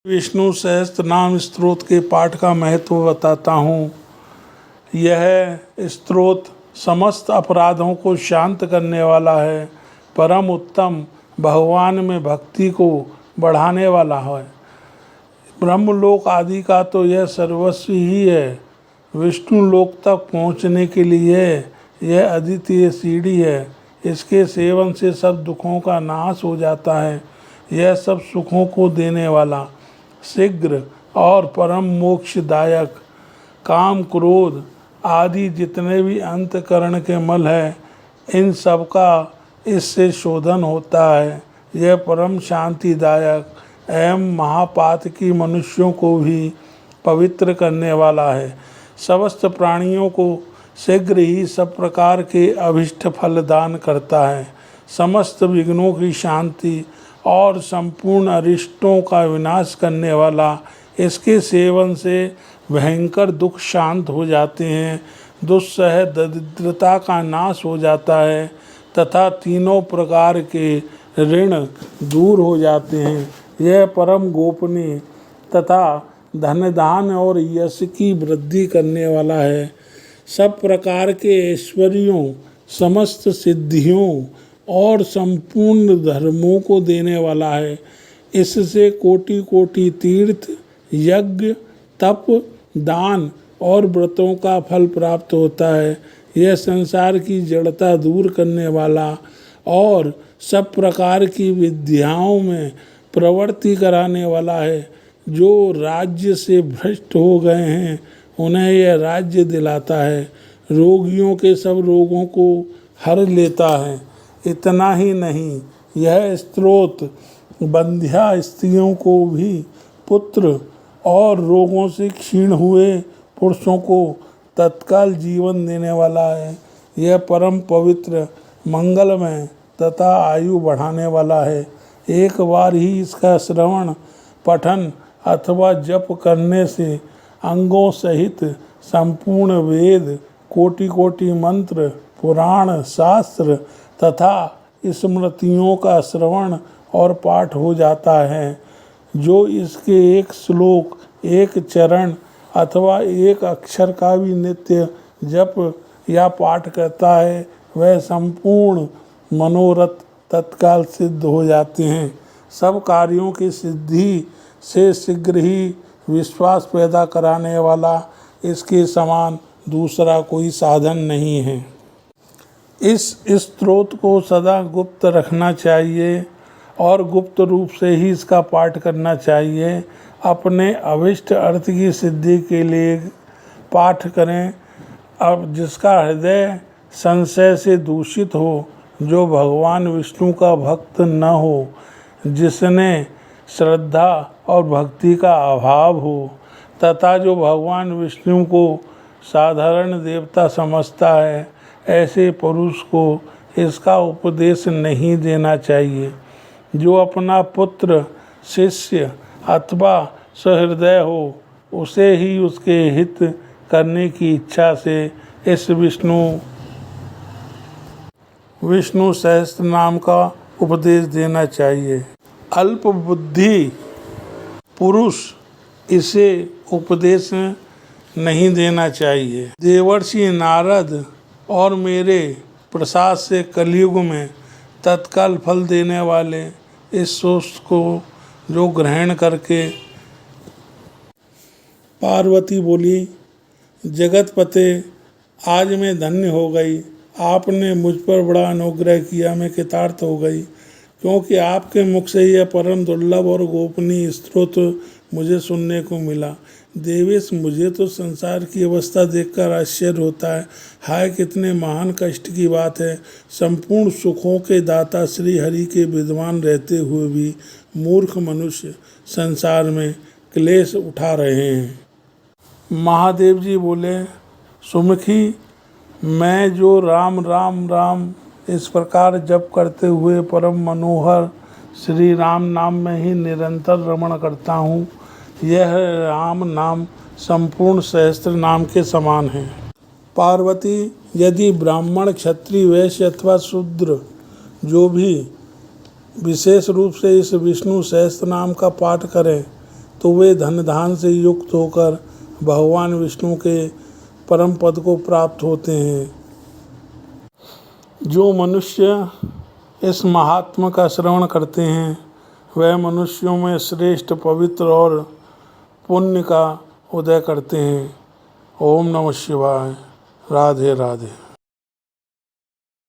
विष्णु सहस्त्र नाम स्तोत्र के पाठ का महत्व बताता हूँ। यह स्तोत्र समस्त अपराधों को शांत करने वाला है, परम उत्तम, भगवान में भक्ति को बढ़ाने वाला है। ब्रह्मलोक आदि का तो यह सर्वस्व ही है। विष्णु लोक तक पहुँचने के लिए यह अद्वितीय सीढ़ी है। इसके सेवन से सब दुखों का नाश हो जाता है। यह सब सुखों को देने वाला, शीघ्र और परम मोक्षदायक, काम क्रोध आदि जितने भी अंतकरण के मल है, इन सब का इससे शोधन होता है। यह परम शांतिदायक एवं महापातकी मनुष्यों को भी पवित्र करने वाला है। समस्त प्राणियों को शीघ्र ही सब प्रकार के अभिष्ट फल दान करता है। समस्त विघ्नों की शांति और संपूर्ण अरिष्टों का विनाश करने वाला, इसके सेवन से भयंकर दुख शांत हो जाते हैं, दुस्सह दरिद्रता का नाश हो जाता है तथा तीनों प्रकार के ऋण दूर हो जाते हैं। यह परम गोपनीय तथा धन दान और यश की वृद्धि करने वाला है। सब प्रकार के ऐश्वर्यों, समस्त सिद्धियों और संपूर्ण धर्मों को देने वाला है। इससे कोटि कोटि तीर्थ, यज्ञ, तप, दान और व्रतों का फल प्राप्त होता है। यह संसार की जड़ता दूर करने वाला और सब प्रकार की विद्याओं में प्रवृत्ति कराने वाला है। जो राज्य से भ्रष्ट हो गए हैं, उन्हें यह राज्य दिलाता है। रोगियों के सब रोगों को हर लेता है। इतना ही नहीं, यह स्तोत्र बंध्या स्त्रियों को भी पुत्र और रोगों से क्षीण हुए पुरुषों को तत्काल जीवन देने वाला है। यह परम पवित्र, मंगलमय तथा आयु बढ़ाने वाला है। एक बार ही इसका श्रवण, पठन अथवा जप करने से अंगों सहित संपूर्ण वेद, कोटि कोटि मंत्र, पुराण, शास्त्र तथा स्मृतियों का श्रवण और पाठ हो जाता है। जो इसके एक श्लोक, एक चरण अथवा एक अक्षर का भी नित्य जप या पाठ करता है, वह संपूर्ण मनोरथ तत्काल सिद्ध हो जाते हैं। सब कार्यों की सिद्धि से शीघ्र ही विश्वास पैदा कराने वाला, इसके समान दूसरा कोई साधन नहीं है। इस स्तोत्र को सदा गुप्त रखना चाहिए और गुप्त रूप से ही इसका पाठ करना चाहिए। अपने अभिष्ट अर्थ की सिद्धि के लिए पाठ करें। अब जिसका हृदय संशय से दूषित हो, जो भगवान विष्णु का भक्त न हो, जिसने श्रद्धा और भक्ति का अभाव हो तथा जो भगवान विष्णु को साधारण देवता समझता है, ऐसे पुरुष को इसका उपदेश नहीं देना चाहिए। जो अपना पुत्र, शिष्य अथवा सहृदय हो, उसे ही उसके हित करने की इच्छा से इस विष्णु सहस्त्र नाम का उपदेश देना चाहिए। अल्प बुद्धि पुरुष इसे उपदेश नहीं देना चाहिए। देवर्षि नारद और मेरे प्रसाद से कलयुग में तत्काल फल देने वाले इस स्तोत्र को जो ग्रहण करके पार्वती बोली, जगतपते, आज मैं धन्य हो गई। आपने मुझ पर बड़ा अनुग्रह किया, मैं कृतार्थ हो गई, क्योंकि आपके मुख से यह परम दुर्लभ और गोपनीय स्तोत्र मुझे सुनने को मिला। देवेश, मुझे तो संसार की अवस्था देखकर आश्चर्य होता है। हाय, कितने महान कष्ट की बात है। संपूर्ण सुखों के दाता श्री हरि के विद्वान रहते हुए भी मूर्ख मनुष्य संसार में क्लेश उठा रहे हैं। महादेव जी बोले, सुमुखी, मैं जो राम राम राम इस प्रकार जप करते हुए परम मनोहर श्री राम नाम में ही निरंतर रमण करता हूँ, यह राम नाम संपूर्ण सहस्त्र नाम के समान है। पार्वती, यदि ब्राह्मण, क्षत्रिय, वैश्य अथवा शूद्र जो भी विशेष रूप से इस विष्णु सहस्त्र नाम का पाठ करें, तो वे धन धान से युक्त होकर भगवान विष्णु के परम पद को प्राप्त होते हैं। जो मनुष्य इस महात्मा का श्रवण करते हैं वह मनुष्यों में श्रेष्ठ, पवित्र और पुण्य का उदय करते हैं। ओम नमः शिवाय। राधे राधे।